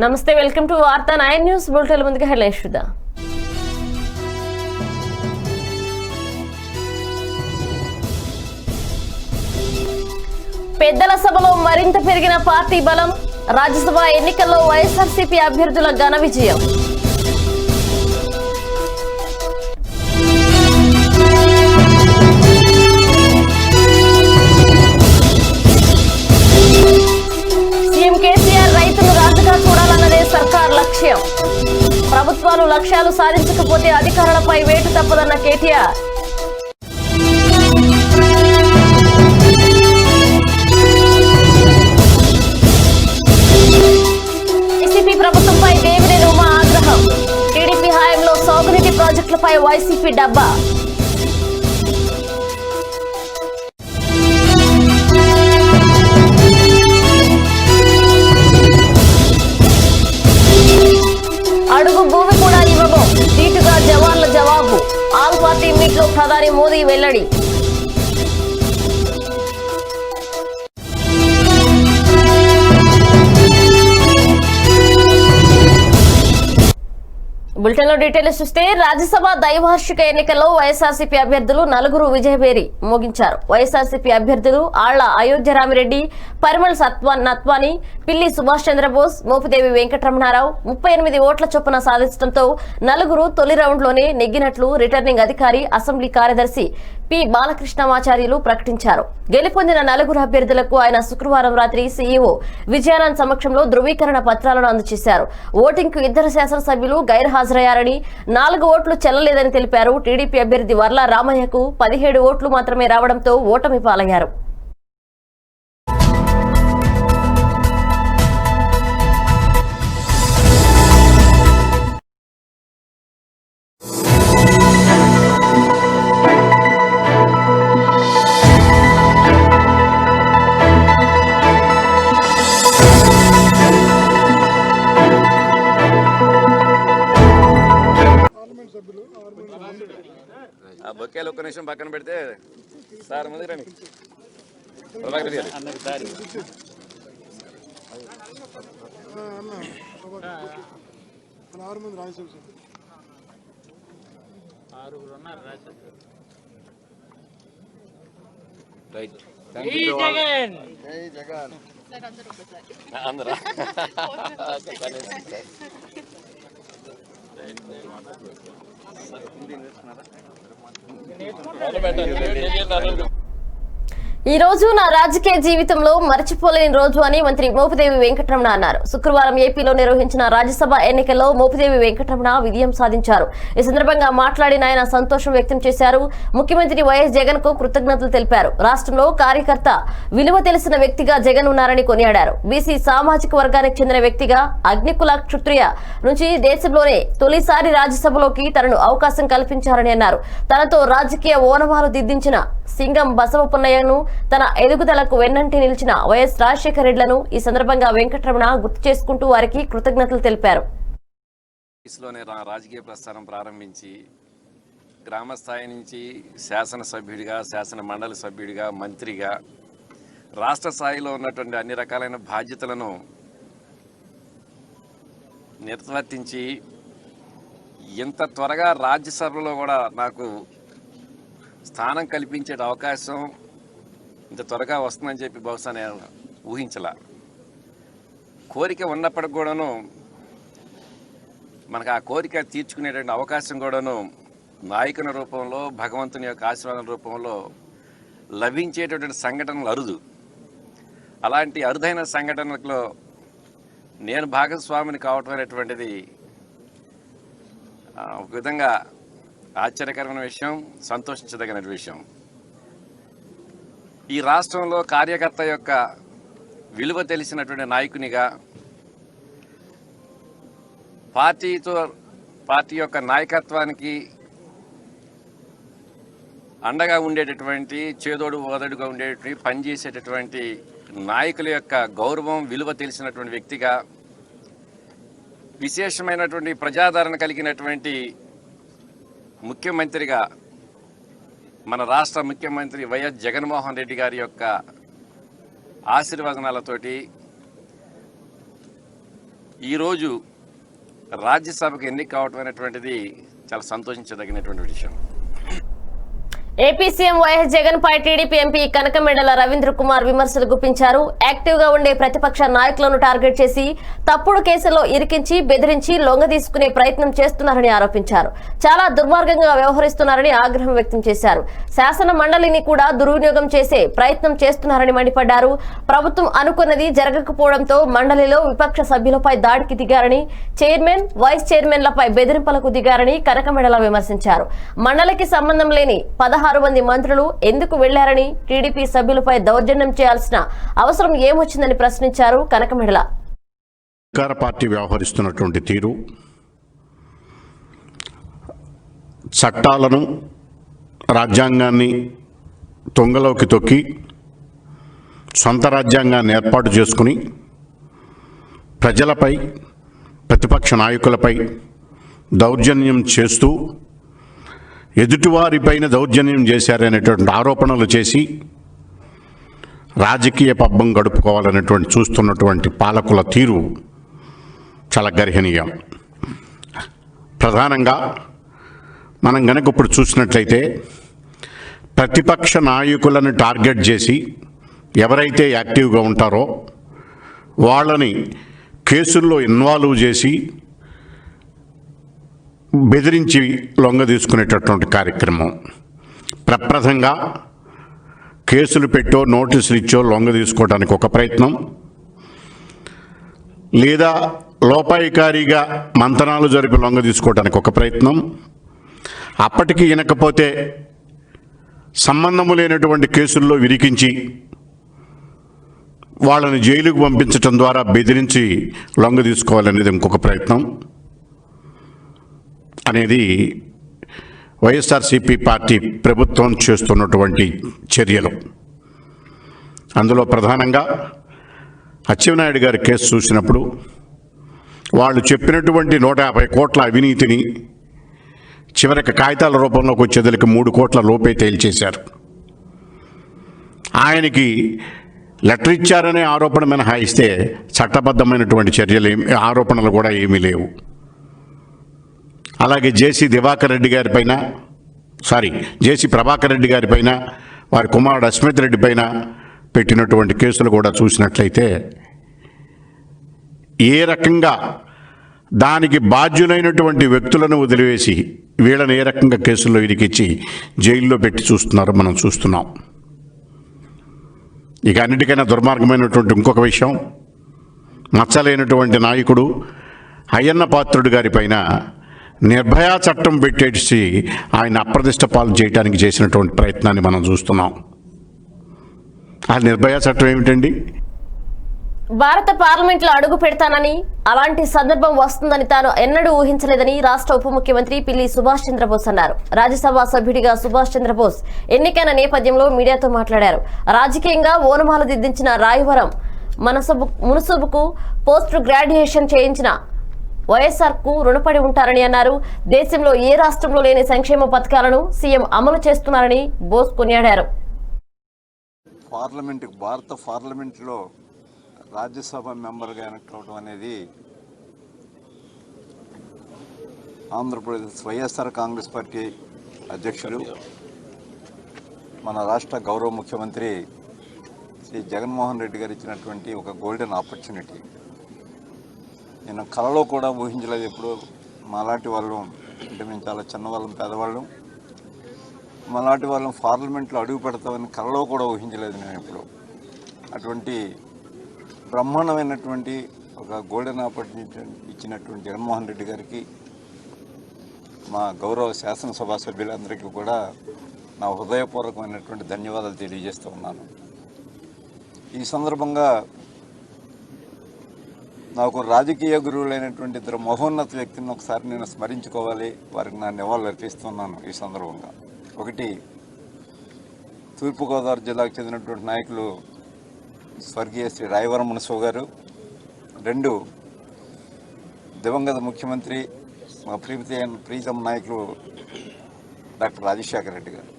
నమస్తే, welcome to వార్తా 9 news bulletin. ముందుగా హెడ్లైన్స్ చూద్దాం. పెద్దల సభలో మరింత పెరిగిన పార్టీ బలం. రాజ్యసభ ఎన్నికల్లో వైఎస్ఆర్సీపీ అభ్యర్థుల ఘన విజయం. సీఎం కేసీఆర్ రైతులు రాజుగా చూడాలన్నదే సర్కార్ లక్ష్యం. ప్రభుత్వాలు లక్ష్యాలు సాధించకపోతే అధికారులపై వేటు తప్పదన్న కేటీఆర్. వైసీపీ ప్రభుత్వంపై దేవినేని ఉమా ఆగ్రహం. టీడీపీ హయాంలో సాగునీటి ప్రాజెక్టులపై వైసీపీ డబ్బా. అడుగు భూమి కూడా ఇవ్వబో, దీటుగా జవాన్ల జవాబు. ఆల్ పార్టీ మీట్ లో ప్రధాని మోదీ వెల్లడి. బులెటిన్ లో డీటెయిల్స్ చూస్తే, రాజ్యసభ ద్వైవార్షిక ఎన్నికల్లో వైఎస్ఆర్సీపీ అభ్యర్థులు 4 విజయభేరి మోగించారు. వైఎస్ఆర్సీపీ అభ్యర్థులు ఆళ్ల అయోధ్య రామిరెడ్డి, పరిమళ నత్వాని, పిల్లి సుభాష్ చంద్రబోస్, మోపిదేవి వెంకటరమణారావు 38 ఓట్ల చొప్పున సాధించడంతో 4 తొలి రౌండ్లోనే నెగ్గినట్లు రిటర్నింగ్ అధికారి, అసెంబ్లీ కార్యదర్శి పి బాలకృష్ణమాచార్యులు ప్రకటించారు. గెలుపొందిన 4 అభ్యర్థులకు ఆయన శుక్రవారం రాత్రి సీఈఓ విజయానంద్ సమక్షంలో ధృవీకరణ పత్రాలను అందజేశారు. ఓటింగ్ కు 2 శాసనసభ్యులు గైర్హాజరయ్యారని, 4 ఓట్లు చెల్లలేదని తెలిపారు. టీడీపీ అభ్యర్థి వర్ల రామయ్యకు 17 ఓట్లు మాత్రమే రావడంతో ఓటమి పాలయ్యారు. ఆ బొక్కేలు ఒక్క నిమిషం పక్కన పెడితే సార్ ముందు రండి. రైట్, అందరా ఈ రోజు నా రాజకీయ జీవితంలో మర్చిపోలేని రోజు అని మంత్రి మోపిదేవి వెంకటరమణ అన్నారు. శుక్రవారం ఏపీలో నిర్వహించిన రాజ్యసభ ఎన్నికల్లో మోపిదేవి వెంకటరమణ విజయం సాధించారు. ఈ సందర్భంగా మాట్లాడిన ఆయన సంతోషం వ్యక్తం చేశారు. ముఖ్యమంత్రి వైఎస్ జగన్ కు కృతజ్ఞతలు తెలిపారు. రాష్ట్రంలో కార్యకర్త విలువ తెలిసిన వ్యక్తిగా జగన్ ఉన్నారని కొనియాడారు. బీసీ సామాజిక వర్గానికి చెందిన వ్యక్తిగా అగ్నికుల క్షత్రియ నుంచి దేశంలోనే తొలిసారి రాజ్యసభలోకి తనను అవకాశం కల్పించారని అన్నారు. తనతో రాజకీయ ఓనమాలు దిద్దించిన సింగం బసవపున్నయ్యను, తన ఎదుగుదలకు వెన్నంటి నిలిచిన వైఎస్ రాజశేఖర రెడ్లను ఈ సందర్భంగా వెంకటరమణ గుర్తు చేసుకుంటూ వారికి కృతజ్ఞతలు తెలిపారు. రాజకీయ ప్రస్థానం ప్రారంభించి గ్రామ స్థాయి నుంచి శాసనసభ్యుడిగా, శాసన మండలి సభ్యుడిగా, మంత్రిగా, రాష్ట్ర స్థాయిలో ఉన్నటువంటి అన్ని రకాలైన బాధ్యతలను నిర్వర్తించి ఇంత త్వరగా రాజ్యసభలో కూడా నాకు స్థానం కల్పించే అవకాశం ఇంత త్వరగా వస్తుందని చెప్పి బహుశా నేను ఊహించలా. కోరిక ఉన్నప్పటికి కూడాను మనకు ఆ కోరిక తీర్చుకునేటువంటి అవకాశం కూడాను నాయకుని రూపంలో, భగవంతుని యొక్క ఆశీర్వాదం రూపంలో లభించేటటువంటి సంఘటనలు అరుదు. అలాంటి అరుదైన సంఘటనలో నేను భాగస్వామిని కావటం అనేటువంటిది ఒక విధంగా ఆశ్చర్యకరమైన విషయం, సంతోషించదగిన విషయం. ఈ రాష్ట్రంలో కార్యకర్త యొక్క విలువ తెలిసినటువంటి నాయకునిగా, పార్టీ యొక్క నాయకత్వానికి అండగా ఉండేటటువంటి, చేదోడు ఓదడుగా ఉండేటటువంటి, పనిచేసేటటువంటి నాయకుల యొక్క గౌరవం, విలువ తెలిసినటువంటి వ్యక్తిగా, విశేషమైనటువంటి ప్రజాదరణ కలిగినటువంటి ముఖ్యమంత్రిగా మన రాష్ట్ర ముఖ్యమంత్రి వైఎస్ జగన్మోహన్ రెడ్డి గారి యొక్క ఆశీర్వచనాలతోటి ఈరోజు రాజ్యసభకు ఎన్నిక కావటం అనేటువంటిది చాలా సంతోషించదగినటువంటి విషయం. ఏపీ సీఎం వైఎస్ జగన్ పై టీడీపీ ఎంపీ కనకమేడల రవీంద్ర కుమార్ విమర్శలు గుప్పించారు. యాక్టివ్ గా ఉండే ప్రతిపక్ష నాయకులను టార్గెట్ చేసి తప్పుడు కేసుల్లో ఇరికించి బెదిరించి లొంగ తీసుకునే ప్రయత్నం చేస్తున్నారని ఆరోపించారు. చాలా దుర్మార్గంగా వ్యవహరిస్తున్నారని ఆగ్రహం వ్యక్తం చేశారు. శాసన మండలిని కూడా దుర్వినియోగం చేసే ప్రయత్నం చేస్తున్నారని మండిపడ్డారు. ప్రభుత్వం అనుకున్నది జరగకపోవడంతో మండలిలో విపక్ష సభ్యులపై దాడికి దిగారని, చైర్మన్, వైస్ చైర్మన్లపై బెదిరింపులకు దిగారని కనకమేడల విమర్శించారు. మండలికి సంబంధం లేని 16 మంది మంత్రులు ఎందుకు వెళ్లారని, టీడీపీ సభ్యులపై దౌర్జన్యం చేయాల్సిన అవసరం ఏమొచ్చిందని ప్రశ్నించారు కనకమేడల. అధికార పార్టీ వ్యవహరిస్తున్నటువంటి తీరు, చట్టాలను, రాజ్యాంగాన్ని తొంగలోకి తొక్కి సొంత రాజ్యాంగాన్ని ఏర్పాటు చేసుకుని ప్రజలపై, ప్రతిపక్ష నాయకులపై దౌర్జన్యం చేస్తూ ఎదుటివారిపైన దౌర్జన్యం చేశారనేటువంటి ఆరోపణలు చేసి రాజకీయ పబ్బం గడుపుకోవాలనేటువంటి చూస్తున్నటువంటి పాలకుల తీరు చాలా గర్హనీయం. ప్రధానంగా మనం గనక ఇప్పుడు చూసినట్లయితే ప్రతిపక్ష నాయకులను టార్గెట్ చేసి ఎవరైతే యాక్టివ్గా ఉంటారో వాళ్ళని కేసుల్లో ఇన్వాల్వ్ చేసి బెదిరించి లొంగ తీసుకునేటటువంటి కార్యక్రమం. ప్రప్రథంగా కేసులు పెట్టో, నోటీసులు ఇచ్చో లొంగ తీసుకోవడానికి ఒక ప్రయత్నం, లేదా లోపాయికారిగా మంతనాలు జరిపి లొంగ తీసుకోవడానికి ఒక ప్రయత్నం, అప్పటికి వినకపోతే సంబంధము లేనటువంటి కేసుల్లో విరికించి వాళ్ళని జైలుకు పంపించడం ద్వారా బెదిరించి లొంగ తీసుకోవాలనేది ఇంకొక ప్రయత్నం అనేది వైఎస్ఆర్సీపీ పార్టీ ప్రభుత్వం చేస్తున్నటువంటి చర్యలు. అందులో ప్రధానంగా అచ్చెన్నాయుడు గారి కేసు చూసినప్పుడు వాళ్ళు చెప్పినటువంటి 150 కోట్ల అవినీతిని చివరికి కాగితాల రూపంలోకి వచ్చేదలికి 3 కోట్ల లోపే తేల్చేశారు. ఆయనకి లెటర్ ఇచ్చారనే ఆరోపణ మినహాయిస్తే చట్టబద్ధమైనటువంటి చర్యలు ఆరోపణలు కూడా ఏమీ లేవు. అలాగే జేసీ ప్రభాకర్ రెడ్డి గారిపైన, వారి కుమారుడు అస్మిత్ రెడ్డి పైన పెట్టినటువంటి కేసులు కూడా చూసినట్లయితే ఏ రకంగా దానికి బాధ్యులైనటువంటి వ్యక్తులను వదిలివేసి వీళ్ళని ఏ రకంగా కేసుల్లో ఇరికిచ్చి జైల్లో పెట్టి చూస్తున్నారో మనం చూస్తున్నాం. ఇక అన్నిటికైనా దుర్మార్గమైనటువంటి ఇంకొక విషయం, మచ్చలేనటువంటి నాయకుడు అయ్యన్న పాత్రుడు గారిపైన నిర్భయ చట్టం పెట్టేసి ఆయన అప్రతిష్ట పాలు చేయడానికి చేసినటువంటి ప్రయత్నాన్ని మనం చూస్తున్నాం. ఆ నిర్భయ చట్టం ఏమిటండి? భారత పార్లమెంట్లో అడుగు పెడతానని, అలాంటి సందర్భం వస్తుందని తాను ఎన్నడూ ఊహించలేదని రాష్ట్ర ఉప ముఖ్యమంత్రి పిల్లి సుభాష్ చంద్రబోస్ అన్నారు. రాజ్యసభ సభ్యుడిగా సుభాష్ చంద్రబోస్ ఎన్నికైన నేపథ్యంలో మీడియాతో మాట్లాడారు. రాజకీయంగా ఓనమాలు దిద్దించిన రాయవరం మున్సిబుకు పోస్ట్ గ్రాడ్యుయేషన్ చేయించిన వైఎస్ఆర్ కు రుణపడి ఉంటారని అన్నారు. దేశంలో ఏ రాష్ట్రంలో లేని సంక్షేమ పథకాలను సీఎం అమలు చేస్తున్నారని బోస్ కొనియాడారు. భారత పార్లమెంట్లో రాజ్యసభ మెంబర్గా ఎన్నికవడం అనేది ఆంధ్రప్రదేశ్ వైఎస్ఆర్ కాంగ్రెస్ పార్టీ అధ్యక్షులు, మన రాష్ట్ర గౌరవ ముఖ్యమంత్రి శ్రీ జగన్మోహన్ రెడ్డి గారు ఇచ్చినటువంటి ఒక గోల్డెన్ ఆపర్చునిటీ. నేను కలలో కూడా ఊహించలేదు. ఎప్పుడు మాలాంటి వాళ్ళం, అంటే మేము చాలా చిన్నవాళ్ళం, పేదవాళ్ళం, మాలాంటి వాళ్ళం పార్లమెంట్లో అడుగు పెడతామని కలలో కూడా ఊహించలేదు నేను ఎప్పుడు. అటువంటి బ్రహ్మాండమైనటువంటి ఒక గోల్డెన్ ఆపర్చునిటీ ఇచ్చినటువంటి జగన్మోహన్ రెడ్డి గారికి, మా గౌరవ శాసనసభ సభ్యులందరికీ కూడా నా హృదయపూర్వకమైనటువంటి ధన్యవాదాలు తెలియజేస్తూ ఉన్నాను. ఈ సందర్భంగా నాకు రాజకీయ గురువులైనటువంటి ఇద్దరు మహోన్నత వ్యక్తిని ఒకసారి నేను స్మరించుకోవాలి, వారికి నా నివాళులు అర్పిస్తున్నాను ఈ సందర్భంగా. ఒకటి, తూర్పుగోదావరి జిల్లాకు చెందినటువంటి నాయకులు స్వర్గీయ శ్రీ రాయవరం మునసబు గారు. 2, దివంగత ముఖ్యమంత్రి మా ప్రీతమ నాయకులు డాక్టర్ రాజశేఖర రెడ్డి గారు.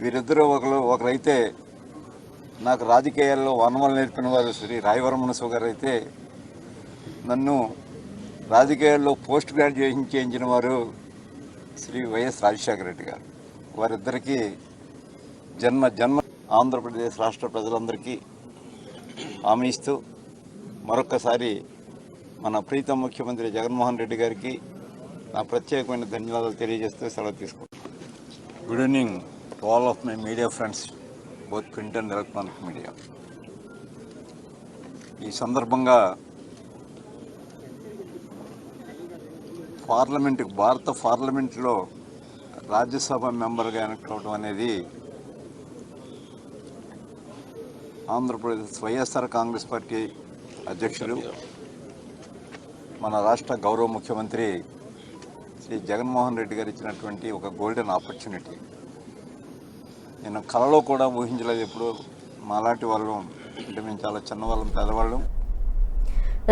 వీరిద్దరూ ఒకరైతే నాకు రాజకీయాల్లో వనమలు నేర్పిన వారు శ్రీ రాయవరం మునసబు గారు అయితే, నన్ను రాజకీయాల్లో పోస్ట్ గ్రాడ్యుయేషన్ చేయించిన వారు శ్రీ వైఎస్ రాజశేఖర రెడ్డి గారు. వారిద్దరికీ జన్మ ఆంధ్రప్రదేశ్ రాష్ట్ర ప్రజలందరికీ హామీ ఇస్తూ మరొక్కసారి మన ప్రీతం ముఖ్యమంత్రి జగన్మోహన్ రెడ్డి గారికి నా ప్రత్యేకమైన ధన్యవాదాలు తెలియజేస్తూ సెలవు తీసుకుంటాను. Good evening to all of my media friends, both print and electronic media. ఈ సందర్భంగా భారత పార్లమెంట్లో రాజ్యసభ మెంబర్గా ఎన్నుకోవడం అనేది ఆంధ్రప్రదేశ్ వైఎస్ఆర్ కాంగ్రెస్ పార్టీ అధ్యక్షులు, మన రాష్ట్ర గౌరవ ముఖ్యమంత్రి శ్రీ జగన్మోహన్ రెడ్డి గారు ఇచ్చినటువంటి ఒక గోల్డెన్ ఆపర్చునిటీ. నేను కలలో కూడా ఊహించలేదు. ఎప్పుడు మాలాంటి వాళ్ళు, అంటే మేము చాలా చిన్నవాళ్ళం, పేదవాళ్ళం.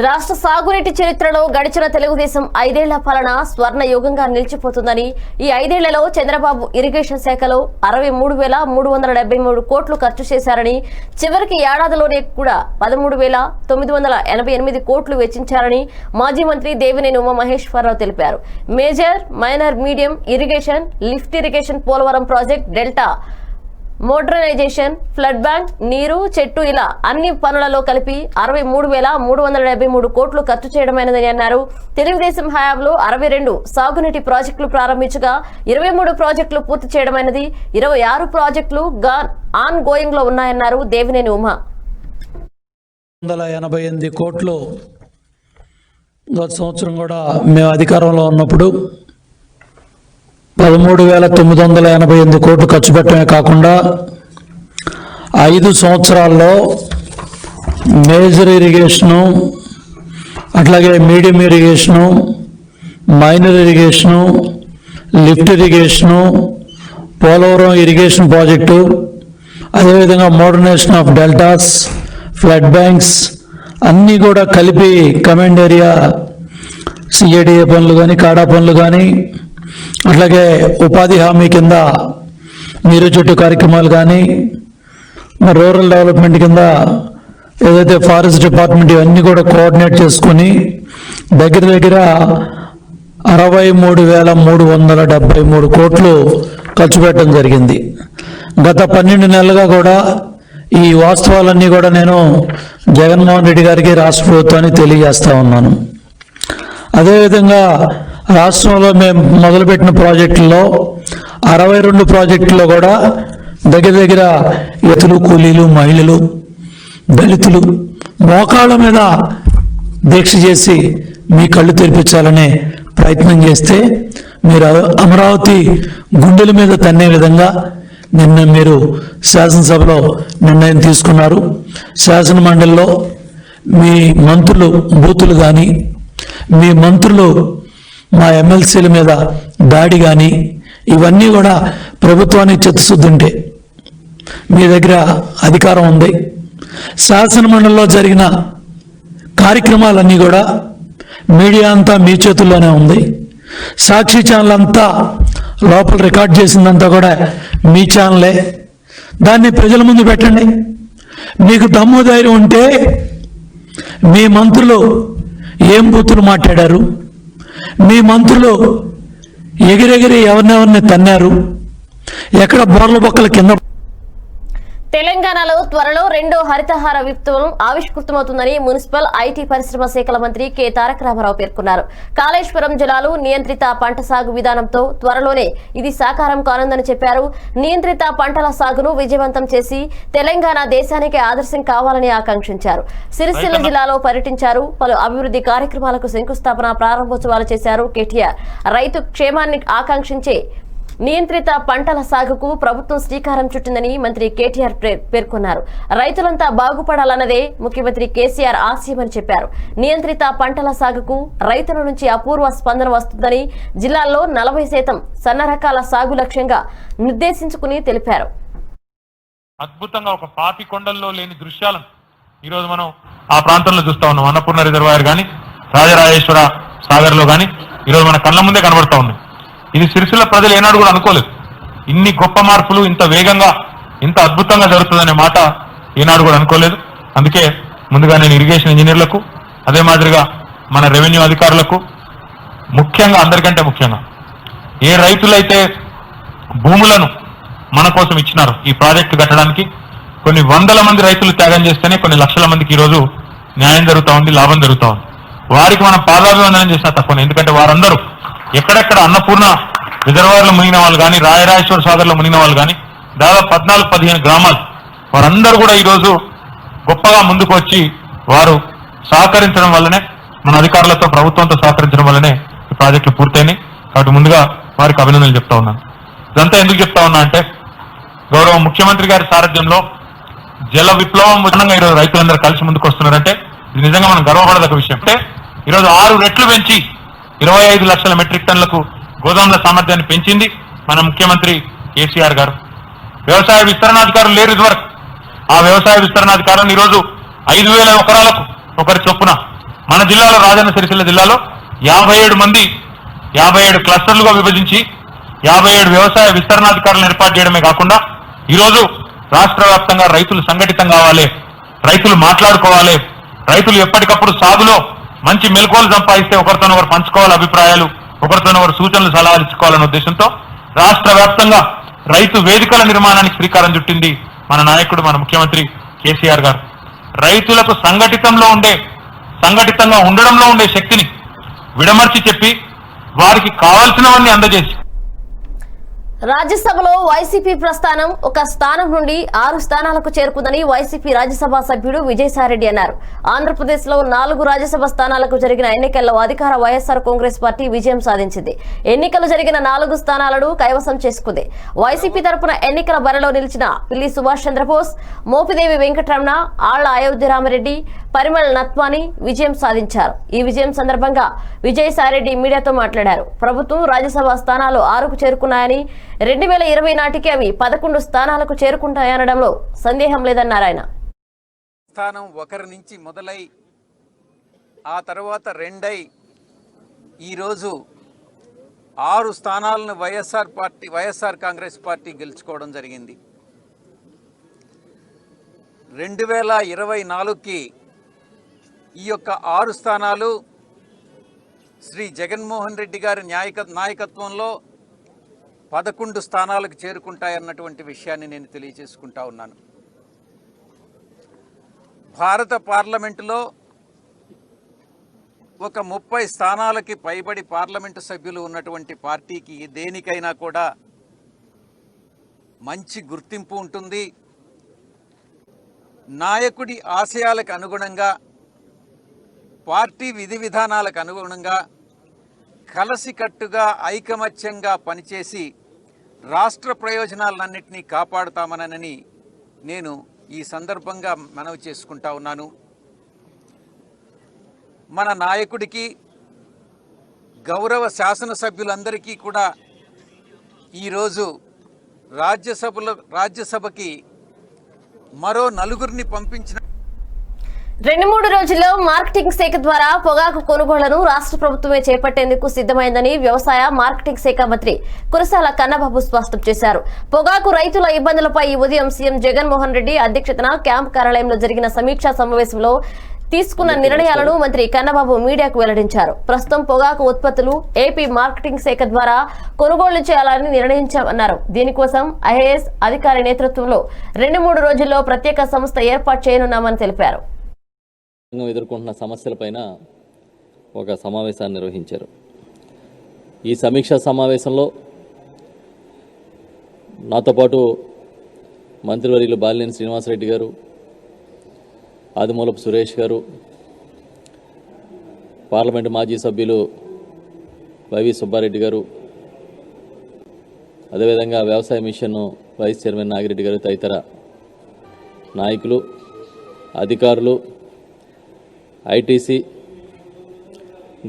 రాష్ట్ర సాగునీటి చరిత్రలో గడిచిన తెలుగుదేశం 5 ఏళ్ల పాలన స్వర్ణ యుగంగా నిలిచిపోతుందని, ఈ 5 ఏళ్లలో చంద్రబాబు ఇరిగేషన్ శాఖలో 63,373 కోట్లు ఖర్చు చేశారని, చివరికి ఏడాదిలోనే కూడా 13,988 కోట్లు వెచ్చించారని మాజీ మంత్రి దేవినేని ఉమామహేశ్వరరావు తెలిపారు. Major, minor, medium irrigation, lift irrigation, Polavaram project, delta modernisation, flood bank, నీరు, చెట్టు ఇలా అన్ని పనులలో కలిపి 63,373 కోట్లు ఖర్చు చేయడమైనదని అన్నారు. తెలుగుదేశం హయాంలో 62 సాగునీటి ప్రాజెక్టులు ప్రారంభించగా 23 ప్రాజెక్టులు పూర్తి చేయడమైనది. 26 ప్రాజెక్టులు ఆన్ గోయింగ్ లో ఉన్నాయన్నారు దేవినేని ఉమా. 188 కోట్లు గత సంవత్సరం కూడా మేము అధికారంలో ఉన్నప్పుడు 13,988 కోట్లు ఖర్చు పెట్టడమే కాకుండా 5 సంవత్సరాల్లో మేజర్ ఇరిగేషను, అట్లాగే medium irrigation, minor irrigation, lift irrigation, Polavaram irrigation project, అదేవిధంగా modernization of deltas, flood banks అన్నీ కూడా కలిపి కమాండ్ ఏరియా సిఏడిఏ పనులు కానీ, కాడా పనులు కానీ, అట్లాగే ఉపాధి హామీ కింద నీరు చెట్టు కార్యక్రమాలు కానీ, మరి రూరల్ డెవలప్మెంట్ కింద ఏదైతే ఫారెస్ట్ డిపార్ట్మెంట్ ఇవన్నీ కూడా కోఆర్డినేట్ చేసుకుని దగ్గర 63,373 కోట్లు ఖర్చు పెట్టడం జరిగింది. గత 12 నెలలుగా కూడా ఈ వాస్తవాలన్నీ కూడా నేను జగన్మోహన్ రెడ్డి గారికి, రాష్ట్ర ప్రభుత్వానికి తెలియజేస్తా ఉన్నాను. అదేవిధంగా రాష్ట్రంలో మేము మొదలుపెట్టిన ప్రాజెక్టుల్లో 62 ప్రాజెక్టుల్లో కూడా దగ్గర ఎతులు, కూలీలు, మహిళలు, దళితులు మోకాళ్ళ మీద దీక్ష చేసి మీ కళ్ళు తెరిపించాలనే ప్రయత్నం చేస్తే మీరు అమరావతి గుండెల మీద తన్నే విధంగా నిన్న మీరు శాసనసభలో నిర్ణయం తీసుకున్నారు. శాసన మండలిలో మీ మంత్రులు బూతులు కానీ, మీ మంత్రులు మా ఎమ్మెల్సీల మీద దాడి కానీ, ఇవన్నీ కూడా ప్రభుత్వానికి చిత్తశుద్ధి ఉంటే మీ దగ్గర అధికారం ఉంది. శాసనమండలిలో జరిగిన కార్యక్రమాలన్నీ కూడా మీడియా అంతా మీ చేతుల్లోనే ఉంది. సాక్షి ఛానల్ అంతా లోపల రికార్డ్ చేసిందంతా కూడా మీ ఛానలే. దాన్ని ప్రజల ముందు పెట్టండి. మీకు దమ్ము ధైర్యం ఉంటే మీ మంత్రులు ఏం బూతులు మాట్లాడారు, మీ మంత్రులు ఎగిరెగిరి ఎవరినెవరిని తన్నారు, ఎక్కడ బోర్ల బొక్కల కింద. తెలంగాణలో త్వరలో 2వ హరితహార విప్లవం ఆవిష్కృతమవుతుందని మున్సిపల్ ఐటీ పరిశ్రమ శాఖల మంత్రి కె తారక రామారావు పేర్కొన్నారు. కాళేశ్వరం జలాలు నియంత్రిత పంట సాగు విధానంతో త్వరలోనే ఇది సాకారం కానుందని చెప్పారు. నియంత్రిత పంటల సాగును విజయవంతం చేసి తెలంగాణ దేశానికి ఆదర్శం కావాలని ఆకాంక్షించారు. సిరిసిల్ల జిల్లాలో పర్యటించారు. పలు అభివృద్ధి కార్యక్రమాలకు శంకుస్థాపన, ప్రారంభోత్సవాలు చేశారు కేటీఆర్. రైతు క్షేమాన్ని ఆకాంక్షించే నియంత్రిత పంటల సాగుకు ప్రభుత్వం శ్రీకారం చుట్టిందని మంత్రి కేటీఆర్ పేర్కొన్నారు. రైతులంతా బాగుపడాలన్నదే ముఖ్యమంత్రి కేసీఆర్ ఆశయమని చెప్పారు. నియంత్రిత పంటల సాగుకు రైతుల నుంచి అపూర్వ స్పందన వస్తుందని, జిల్లాల్లో 40% సన్న రకాల సాగు లక్ష్యంగా నిర్దేశించుకుని తెలిపారు. అద్భుతంగా ఒక పాతి కొండల్లో లేని దృశ్యాలను ఈరోజు మనం ఆ ప్రాంతంలో చూస్తా ఉన్నాం. అన్నపూర్ణ రిజర్వాయర్ కానీ, రాజరాజేశ్వర సాగర్ లో కానీ ఈరోజు మన కళ్ళ ముందే కనబడతా ఉంది. ఇది సిరిసిల్ల ప్రజలు ఏనాడు కూడా అనుకోలేదు. ఇన్ని గొప్ప మార్పులు ఇంత వేగంగా ఇంత అద్భుతంగా జరుగుతుందనే మాట ఏనాడు కూడా అనుకోలేదు. అందుకే ముందుగా నేను ఇరిగేషన్ ఇంజనీర్లకు, అదే మాదిరిగా మన రెవెన్యూ అధికారులకు, ముఖ్యంగా అందరికంటే ముఖ్యంగా ఏ రైతులైతే భూములను మన కోసం ఇచ్చినారు ఈ ప్రాజెక్టు కట్టడానికి, కొన్ని వందల మంది రైతులు త్యాగం చేస్తేనే కొన్ని లక్షల మందికి ఈరోజు న్యాయం జరుగుతూ ఉంది, లాభం జరుగుతూ ఉంది. వారికి మనం పాదాభివందనం చేసినా తక్కువ. ఎందుకంటే వారందరూ ఎక్కడెక్కడ అన్నపూర్ణ రిజర్వాయర్లు మునిగిన వాళ్ళు కానీ, రాయరాజేశ్వర సాగర్లో మునిగిన వాళ్ళు కానీ, దాదాపు 14-15 గ్రామాలు, వారందరూ కూడా ఈరోజు గొప్పగా ముందుకు వచ్చి వారు సహకరించడం వల్లనే, మన అధికారులతో ప్రభుత్వంతో సహకరించడం వల్లనే ఈ ప్రాజెక్టులు పూర్తయినాయి. కాబట్టి ముందుగా వారికి అభినందనలు చెప్తా ఉన్నాను. ఇదంతా ఎందుకు చెప్తా ఉన్నా అంటే, గౌరవ ముఖ్యమంత్రి గారి సారథ్యంలో జల విప్లవం విధంగా ఈరోజు రైతులందరూ కలిసి ముందుకు వస్తున్నారంటే ఇది నిజంగా మనం గర్వపడదగ్గ విషయం. అంటే ఈరోజు 6 రెట్లు పెంచి 25 లక్షల మెట్రిక్ టన్నులకు గోదాముల సామర్థ్యాన్ని పెంచింది మన ముఖ్యమంత్రి కేసీఆర్ గారు. వ్యవసాయ విస్తరణాధికారులు లేరు ఇదివరకు. ఆ వ్యవసాయ విస్తరణాధికారులను ఈరోజు 5,000 ఎకరాలకు ఒకరి చొప్పున మన జిల్లాలో, రాజన్న సిరిసిల్ల జిల్లాలో 57 మంది 57 క్లస్టర్లుగా విభజించి 57 వ్యవసాయ విస్తరణాధికారులను ఏర్పాటు చేయడమే కాకుండా ఈరోజు రాష్ట్ర వ్యాప్తంగా రైతులు సంఘటితం కావాలి, రైతులు మాట్లాడుకోవాలి, రైతులు ఎప్పటికప్పుడు సాగులో మంచి మెలకువలు సంపాదిస్తే ఒకరితోనొకరు పంచుకోవాలి అభిప్రాయాలు, ఒకరితోనొకరు సూచనలు సలహాలు ఇచ్చుకోవాలనే ఉద్దేశంతో రాష్ట్ర వ్యాప్తంగా రైతు వేదికల నిర్మాణానికి శ్రీకారం చుట్టింది మన నాయకుడు, మన ముఖ్యమంత్రి కేసీఆర్ గారు. రైతులకు సంఘటితంగా ఉండడంలో ఉండే శక్తిని విడమర్చి చెప్పి వారికి కావాల్సినవన్నీ అందజేసి రాజ్యసభలో వైసీపీ ప్రస్థానం ఒక స్థానం నుండి 6 స్థానాలకు చేరుకుందని వైసీపీ రాజ్యసభ సభ్యుడు విజయసాయిరెడ్డి అన్నారు. ఆంధ్రప్రదేశ్ లో 4 రాజ్యసభ స్థానాలకు జరిగిన ఎన్నికల్లో అధికార వైఎస్ఆర్ కాంగ్రెస్ పార్టీ విజయం సాధించింది. ఎన్నికలు జరిగిన 4 స్థానాలను కైవసం చేసుకుంది. వైసీపీ తరపున ఎన్నికల బరిలో నిలిచిన పిల్లి సుభాష్ చంద్రబోస్, మోపిదేవి వెంకటరమణ, ఆళ్ల అయోధ్యరామరెడ్డి, పరిమళ నత్వాని విజయం సాధించారు. ఈ విజయం సందర్భంగా విజయసాయిరెడ్డి మీడియాతో మాట్లాడారు. ప్రభుత్వం రాజ్యసభ స్థానాలు 6కు చేరుకున్నాయని, 2020 నాటికి అవి 11 స్థానాలకు చేరుకుంటాయనడంలో సందేహం లేదన్నారు ఆయన. స్థానం 1 నుంచి మొదలై ఆ తర్వాత 2 ఈరోజు 6 స్థానాలను వైఎస్ఆర్ కాంగ్రెస్ పార్టీ గెలుచుకోవడం జరిగింది. 2024కి ఈ యొక్క 6 స్థానాలు శ్రీ జగన్మోహన్ రెడ్డి గారి నాయకత్వంలో 11 స్థానాలకు చేరుకుంటాయన్నటువంటి విషయాన్ని నేను తెలియజేసుకుంటా ఉన్నాను. భారత పార్లమెంటులో ఒక 30 స్థానాలకి పైబడి పార్లమెంటు సభ్యులు ఉన్నటువంటి పార్టీకి దేనికైనా కూడా మంచి గుర్తింపు ఉంటుంది. నాయకుడి ఆశయాలకు అనుగుణంగా, పార్టీ విధి విధానాలకు అనుగుణంగా కలసికట్టుగా ఐకమత్యంగా పనిచేసి రాష్ట్ర ప్రయోజనాలన్నింటినీ కాపాడుతామనని నేను ఈ సందర్భంగా మనవి చేసుకుంటా ఉన్నాను. మన నాయకుడికి, గౌరవ శాసనసభ్యులందరికీ కూడా ఈరోజు రాజ్యసభకి మరో 4 పంపించిన 2-3 రోజుల్లో మార్కెటింగ్ శాఖ ద్వారా పొగాకు కొనుగోళ్లను రాష్ట్ర ప్రభుత్వమే చేపట్టేందుకు సిద్ధమైందని వ్యవసాయ మార్కెటింగ్ శాఖ మంత్రి కురసాల కన్నబాబు స్పష్టం చేశారు. పొగాకు రైతుల ఇబ్బందులపై ఈ ఉదయం సీఎం జగన్మోహన్ రెడ్డి అధ్యక్షతన క్యాంప్ కార్యాలయంలో జరిగిన సమీక్షా సమావేశంలో తీసుకున్న నిర్ణయాలను మంత్రి కన్నబాబు మీడియాకు వెల్లడించారు. ప్రస్తుతం పొగాకు ఉత్పత్తులు ఏపీ మార్కెటింగ్ శాఖ ద్వారా కొనుగోలు చేయాలని నిర్ణయించామన్నారు. దీనికోసం ఐఏఎస్ అధికారి నేతృత్వంలో 2-3 రోజుల్లో ప్రత్యేక సంస్థ ఏర్పాటు చేయనున్నామని తెలిపారు. ఎదుర్కొంటున్న సమస్యలపైన ఒక సమావేశాన్ని నిర్వహించారు. ఈ సమీక్షా సమావేశంలో నాతో పాటు మంత్రివర్యులు బాలినేని శ్రీనివాసరెడ్డి గారు, ఆదిమూలపు సురేష్ గారు, పార్లమెంటు మాజీ సభ్యులు వైవి సుబ్బారెడ్డి గారు, అదేవిధంగా వ్యవసాయ మిషన్ వైస్ చైర్మన్ నాగిరెడ్డి గారు తదితర నాయకులు, అధికారులు, ఐటీసీ,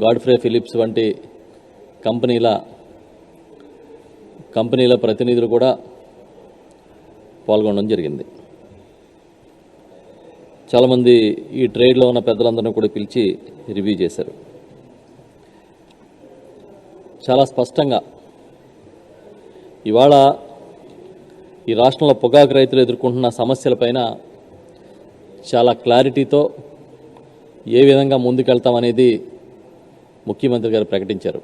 గాడ్ఫ్రే ఫిలిప్స్ వంటి కంపెనీల ప్రతినిధులు కూడా పాల్గొనడం జరిగింది. చాలామంది ఈ ట్రేడ్లో ఉన్న పెద్దలందరినీ కూడా పిలిచి రివ్యూ చేశారు. చాలా స్పష్టంగా ఇవాళ ఈ రాష్ట్రంలో పొగాకు రైతులు ఎదుర్కొంటున్న సమస్యలపైన చాలా క్లారిటీతో ఏ విధంగా ముందుకెళ్తామనేది ముఖ్యమంత్రి గారు ప్రకటించారు.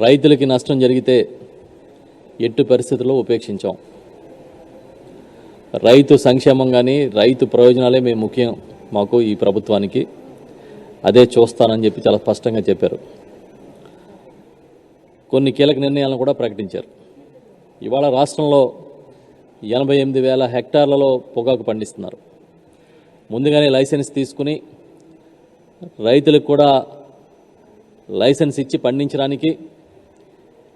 రైతులకి నష్టం జరిగితే ఎట్టి పరిస్థితుల్లో ఉపేక్షించాం. రైతు సంక్షేమం కానీ రైతు ప్రయోజనాలే మేము ముఖ్యం మాకు ఈ ప్రభుత్వానికి, అదే చూస్తానని చెప్పి చాలా స్పష్టంగా చెప్పారు. కొన్ని కీలక నిర్ణయాలను కూడా ప్రకటించారు. ఇవాళ రాష్ట్రంలో 88,000 హెక్టార్లలో పొగాకు పండిస్తున్నారు. ముందుగానే లైసెన్స్ తీసుకుని రైతులకు కూడా లైసెన్స్ ఇచ్చి పండించడానికి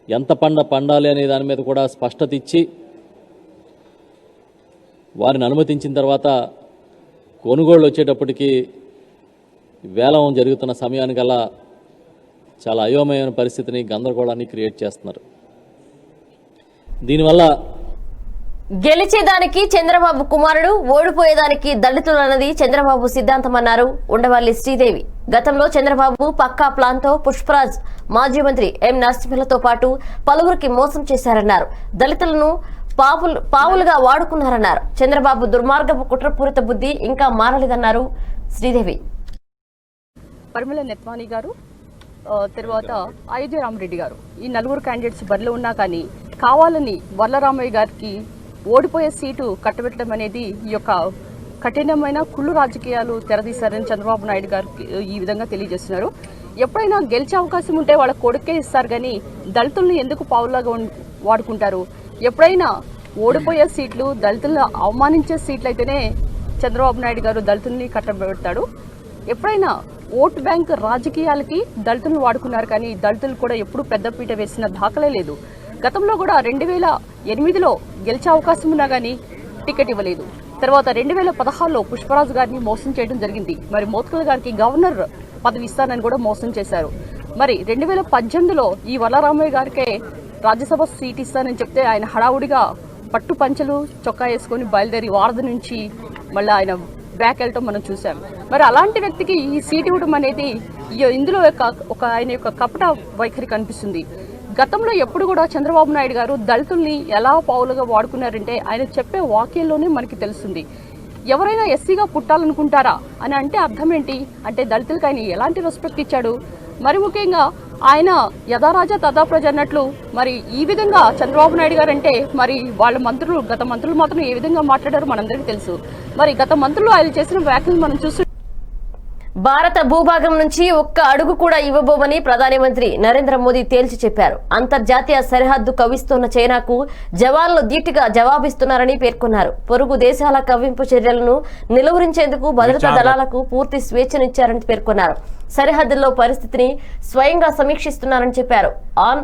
ఎంత పండాలి అనే దాని మీద కూడా స్పష్టత ఇచ్చి వారిని అనుమతించిన తర్వాత కొనుగోళ్ళు వచ్చేటప్పటికి వేలం జరుగుతున్న సమయానికల్లా చాలా అయోమయమైన పరిస్థితిని, గందరగోళాన్ని క్రియేట్ చేస్తున్నారు. దీనివల్ల గెలిచేదానికి చంద్రబాబు కుమారుడు, ఓడిపోయేదానికి దళితులు అన్నది చంద్రబాబు సిద్ధాంతం అన్నారు ఉండవల్లి శ్రీదేవి. గతంలో చంద్రబాబు పక్కా ప్లాన్తో పుష్పరాజ్, మాజీ మంత్రి ఎం నరసింహలతో పాటు పలువురికి మోసం చేశారన్నారు. దళితులను పావులుగా వాడుకున్నారన్నారు. చంద్రబాబు దుర్మార్గపు కుట్రపూరిత బుద్ధి ఇంకా మారలేదన్నారు శ్రీదేవి. పరిమళ నెత్వాని గారు, తర్వాత అయోధ్య రామరెడ్డి గారు, ఈ నలుగురు క్యాండిడేట్స్ బరిలో ఉన్నా కానీ కావాలని వరలరామయ్య గారికి ఓడిపోయే సీటు కట్టబెట్టడం అనేది ఈ యొక్క కఠినమైన కుళ్ళు రాజకీయాలు తెరదీశారని చంద్రబాబు నాయుడు గారికి ఈ విధంగా తెలియజేస్తున్నారు. ఎప్పుడైనా గెలిచే అవకాశం ఉంటే వాళ్ళ కొడుకే ఇస్తారు కానీ దళితుల్ని ఎందుకు పావులాగా వాడుకుంటారు? ఎప్పుడైనా ఓడిపోయే సీట్లు, దళితులను అవమానించే సీట్లు అయితేనే చంద్రబాబు నాయుడు గారు దళితుల్ని కట్టబెడతాడు. ఎప్పుడైనా ఓటు బ్యాంక్ రాజకీయాలకి దళితులను వాడుకున్నారు కానీ దళితులు కూడా ఎప్పుడూ పెద్దపీట వేసిన దాఖలే లేదు. గతంలో కూడా 2008లో గెలిచే అవకాశం ఉన్నా కానీ టికెట్ ఇవ్వలేదు. తర్వాత 2016లో పుష్పరాజు గారిని మోసం చేయడం జరిగింది. మరి మోత్కుల గారికి గవర్నర్ పదవి ఇస్తానని కూడా మోసం చేశారు. మరి 2018లో ఈ వరలరామయ్య గారికే రాజ్యసభ సీట్ ఇస్తానని చెప్తే ఆయన హడావుడిగా పట్టు పంచలు చొక్కా వేసుకొని బయలుదేరి వారధి నుంచి మళ్ళీ ఆయన బ్యాక్ వెళ్ళటం మనం చూసాం. మరి అలాంటి వ్యక్తికి ఈ సీట్ ఇవ్వడం అనేది ఇందులో ఒక ఆయన యొక్క కపట వైఖరి కనిపిస్తుంది. గతంలో ఎప్పుడు కూడా చంద్రబాబు నాయుడు గారు దళితుల్ని ఎలా పావులుగా వాడుకున్నారంటే ఆయన చెప్పే వాక్యంలోనే మనకి తెలుస్తుంది. ఎవరైనా ఎస్సీగా పుట్టాలనుకుంటారా అని అంటే అర్థం ఏంటి అంటే దళితులకు ఆయన ఎలాంటి రెస్పెక్ట్ ఇచ్చాడు? మరి ముఖ్యంగా ఆయన యథారాజా తథా ప్రజ అన్నట్లు మరి ఈ విధంగా చంద్రబాబు నాయుడు గారు అంటే మరి వాళ్ళ మంత్రులు, గత మంత్రులు మాత్రం ఏ విధంగా మాట్లాడారో మనందరికీ తెలుసు. మరి గత మంత్రులు ఆయన చేసిన వ్యాఖ్యలు మనం చూసి భారత భూభాగం నుంచి ఒక్క అడుగు కూడా ఇవ్వబోమని ప్రధానమంత్రి నరేంద్ర మోదీ తేల్చి చెప్పారు. అంతర్జాతీయ సరిహద్దు కవ్విస్తున్న చైనాకు జవాన్లు ధీటుగా జవాబిస్తున్నారని పేర్కొన్నారు. పొరుగు దేశాల కవ్వింపు చర్యలను నిలువరించేందుకు భద్రతా దళాలకు పూర్తి స్వేచ్ఛనిచ్చారని పేర్కొన్నారు. సరిహద్దుల్లో పరిస్థితిని స్వయంగా సమీక్షిస్తున్నారని చెప్పారు. On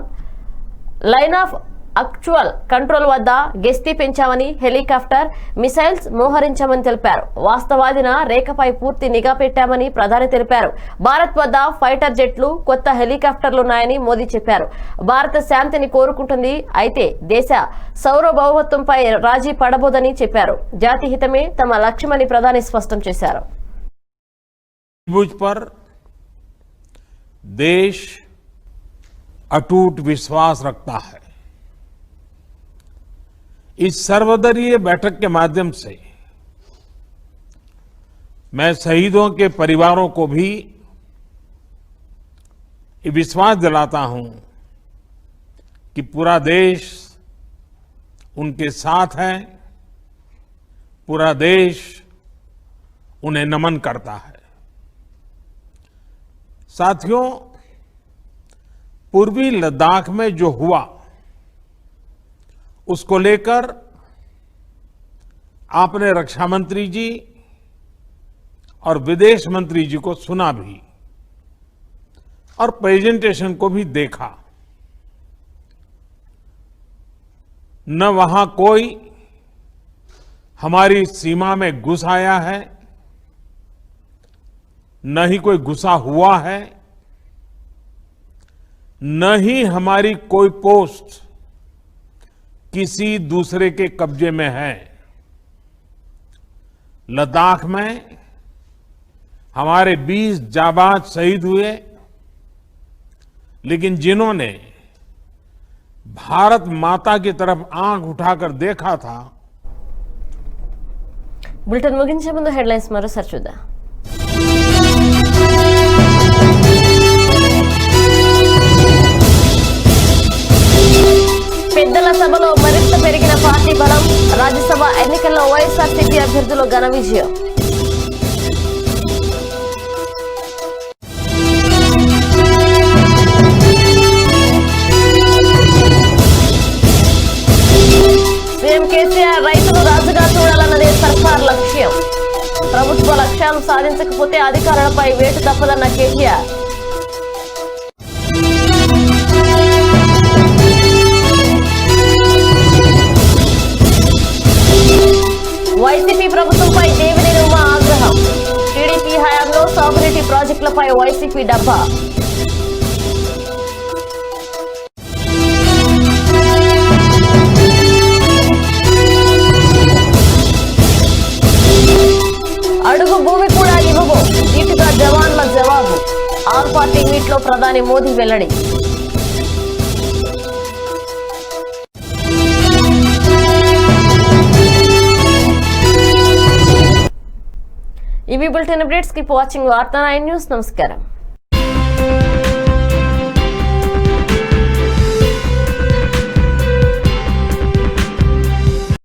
line of actual control వద్ద గస్తీ పెంచామని, హెలికాప్టర్, మిసైల్స్ మోహరించామని తెలిపారు. వాస్తవాదిన రేఖపై పూర్తి నిఘా పెట్టామని ప్రధాని తెలిపారు. భారత్ వద్ద ఫైటర్ జెట్లు, కొత్త హెలికాప్టర్లున్నాయని మోదీ చెప్పారు. భారత శాంతిని కోరుకుంటుంది, అయితే దేశ సార్వభౌమత్వంపై రాజీ పడబోదని చెప్పారు. జాతి హితమే తమ లక్ష్యమని ప్రధాని స్పష్టం చేశారు. देश अटूट विश्वास रखता है. इस सर्वदलीय बैठक के माध्यम से मैं शहीदों के परिवारों को भी विश्वास दिलाता हूं कि पूरा देश उनके साथ है, पूरा देश उन्हें नमन करता है. साथियों, पूर्वी लद्दाख में जो हुआ उसको लेकर आपने रक्षा मंत्री जी और विदेश मंत्री जी को सुना भी और प्रेजेंटेशन को भी देखा. न वहां कोई हमारी सीमा में घुस आया है, न ही कोई घुसा हुआ है, न ही हमारी कोई पोस्ट किसी दूसरे के कब्जे में है. लद्दाख में हमारे 20 जाबाज शहीद हुए, लेकिन जिन्होंने भारत माता की तरफ आंख उठाकर देखा था. బులెటిన్ ముగించే ముందు హెడ్లైన్స్ మరోసారి చూద్దాం. పెద్దల సభలో మరింత పెరిగిన పార్టీ బలం. రాజ్యసభ ఎన్నికల్లో వైఎస్ఆర్సీపీ అభ్యర్థులు ఘన విజయం. సీఎం కేసీఆర్ రైతులు రాజుగా చూడాలన్నదే సర్కార్ లక్ష్యం. ప్రభుత్వ లక్ష్యాలు సాధించకపోతే అధికారులపై వేటు తప్పదన్న కేటీఆర్. వైసీపీ ప్రభుత్వంపై దేవినేని ఉమా ఆగ్రహం. టీడీపీ హయాంలో సాగునీటి ప్రాజెక్టులపై వైసీపీ డబ్బా. అడుగు భూమి కూడా ఇవ్వవు, ఇటుగా జవాన్ల జవాబు. ఆల్ పార్టీ మీట్ లో ప్రధాని మోదీ వెల్లడి. ఇవి బులెటిన్ అప్డేట్స్. కీప్ వాచింగ్ వార్తా 9 న్యూస్. నమస్కారం.